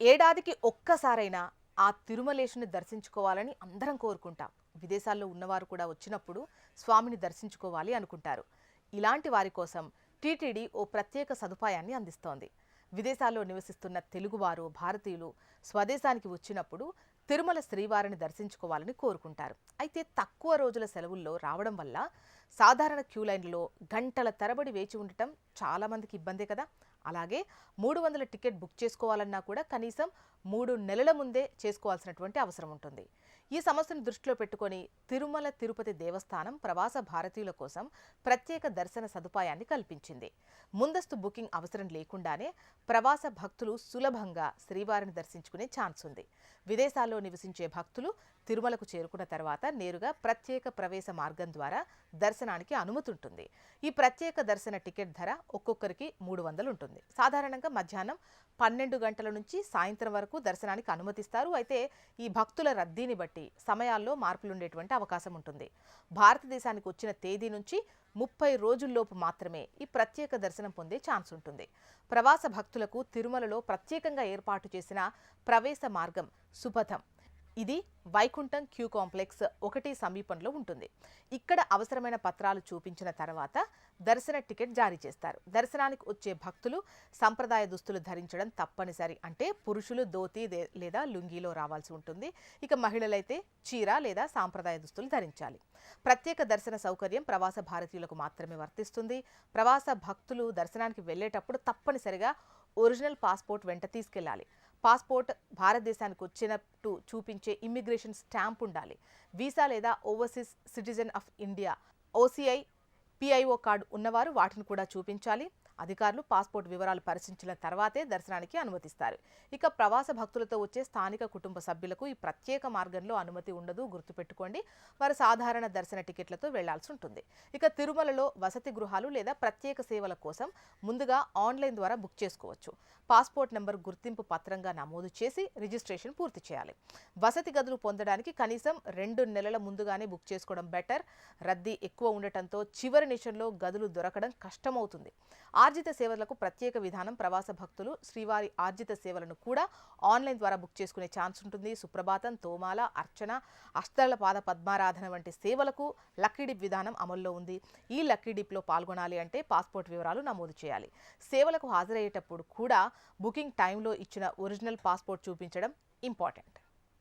ఏడాదికి ఒక్కసారైనా ఆ తిరుమలేశుని దర్శించుకోవాలని అందరం కోరుకుంటాం. విదేశాల్లో ఉన్నవారు కూడా వచ్చినప్పుడు స్వామిని దర్శించుకోవాలి అనుకుంటారు. ఇలాంటి వారి కోసం టీటీడీ ఓ ప్రత్యేక సదుపాయాన్ని అందిస్తోంది. విదేశాల్లో నివసిస్తున్న తెలుగువారు, భారతీయులు స్వదేశానికి వచ్చినప్పుడు తిరుమల శ్రీవారిని దర్శించుకోవాలని కోరుకుంటారు. అయితే తక్కువ రోజుల సెలవుల్లో రావడం వల్ల సాధారణ క్యూ లైన్లలో గంటల తరబడి వేచి ఉండటం చాలామందికి ఇబ్బందే కదా. అలాగే 300 టికెట్ బుక్ చేసుకోవాలన్నా కూడా కనీసం 3 నెలల ముందే చేసుకోవాల్సినటువంటి అవసరం ఉంటుంది. ఈ సమస్యను దృష్టిలో పెట్టుకొని తిరుమల తిరుపతి దేవస్థానం ప్రవాస భారతీయుల కోసం ప్రత్యేక దర్శన సదుపాయాన్ని కల్పించింది. ముందస్తు బుకింగ్ అవసరం లేకుండానే ప్రవాస భక్తులు సులభంగా శ్రీవారిని దర్శించుకునే ఛాన్స్ ఉంది. విదేశాల్లో నివసించే భక్తులు తిరుమలకు చేరుకున్న తర్వాత నేరుగా ప్రత్యేక ప్రవేశ మార్గం ద్వారా దర్శనానికి అనుమతి ఉంటుంది. ఈ ప్రత్యేక దర్శన టికెట్ ధర ఒక్కొక్కరికి 300 ఉంటుంది. సాధారణంగా మధ్యాహ్నం 12 గంటల నుంచి సాయంత్రం వరకు దర్శనానికి అనుమతిస్తారు. అయితే ఈ భక్తుల రద్దీని బట్టి సమయాల్లో మార్పులుండేటువంటి అవకాశం ఉంటుంది. భారతదేశానికి వచ్చిన తేదీ నుంచి 30 రోజుల్లోపు మాత్రమే ఈ ప్రత్యేక దర్శనం పొందే ఛాన్స్ ఉంటుంది. ప్రవాస భక్తులకు తిరుమలలో ప్రత్యేకంగా ఏర్పాటు చేసిన ప్రవేశ మార్గం సుపథం. ఇది వైకుంఠం క్యూ కాంప్లెక్స్ 1 సమీపంలో ఉంటుంది. ఇక్కడ అవసరమైన పత్రాలు చూపించిన తర్వాత దర్శన టికెట్ జారీ చేస్తారు. దర్శనానికి వచ్చే భక్తులు సంప్రదాయ దుస్తులు ధరించడం తప్పనిసరి. అంటే పురుషులు ధోతి లేదా లుంగీలో రావాల్సి ఉంటుంది. ఇక మహిళలైతే చీర లేదా సాంప్రదాయ దుస్తులు ధరించాలి. ప్రత్యేక దర్శన సౌకర్యం ప్రవాస భారతీయులకు మాత్రమే వర్తిస్తుంది. ప్రవాస భక్తులు దర్శనానికి వెళ్లేటప్పుడు తప్పనిసరిగా ఒరిజినల్ పాస్పోర్ట్ వెంట తీసుకెళ్లాలి. పాస్పోర్ట్ భారతదేశానికి వచ్చినట్టు చూపించే ఇమ్మిగ్రేషన్ స్టాంప్ ఉండాలి. వీసా లేదా overseas citizen of India OCI PIO card ఉన్నవారు వాటిని కూడా చూపించాలి. అధికారులు పాస్పోర్ట్ వివరాలు పరిశీలించిన తర్వాతే దర్శనానికి అనుమతిస్తారు. ఇక ప్రవాస భక్తులతో వచ్చే స్థానిక కుటుంబ సభ్యులకు ఈ ప్రత్యేక మార్గంలో అనుమతి ఉండదు. గుర్తుపెట్టుకోండి, వారు సాధారణ దర్శన టికెట్లతో వెళ్లాల్సి ఉంటుంది. ఇక తిరుమలలో వసతి గృహాలు లేదా ప్రత్యేక సేవల కోసం ముందుగా ఆన్లైన్ ద్వారా బుక్ చేసుకోవచ్చు. పాస్పోర్ట్ నెంబర్ గుర్తింపు పత్రంగా నమోదు చేసి రిజిస్ట్రేషన్ పూర్తి చేయాలి. వసతి గదులు పొందడానికి కనీసం 2 నెలల ముందుగానే బుక్ చేసుకోవడం బెటర్. రద్దీ ఎక్కువ ఉండటంతో చివరి నిమిషంలో గదులు దొరకడం కష్టమవుతుంది. ఆర్జిత సేవలకు ప్రత్యేక విధానం. ప్రవాస భక్తులు శ్రీవారి ఆర్జిత సేవలను కూడా ఆన్లైన్ ద్వారా బుక్ చేసుకునే ఛాన్స్ ఉంటుంది. సుప్రభాతం, తోమాల, అర్చన, అష్టదళ పాద పద్మారాధన వంటి సేవలకు లక్కీ డిప్ విధానం అమల్లో ఉంది. ఈ లక్కీ డిప్లో పాల్గొనాలి అంటే పాస్పోర్ట్ వివరాలు నమోదు చేయాలి. సేవలకు హాజరయ్యేటప్పుడు కూడా బుకింగ్ టైంలో ఇచ్చిన ఒరిజినల్ పాస్పోర్ట్ చూపించడం ఇంపార్టెంట్.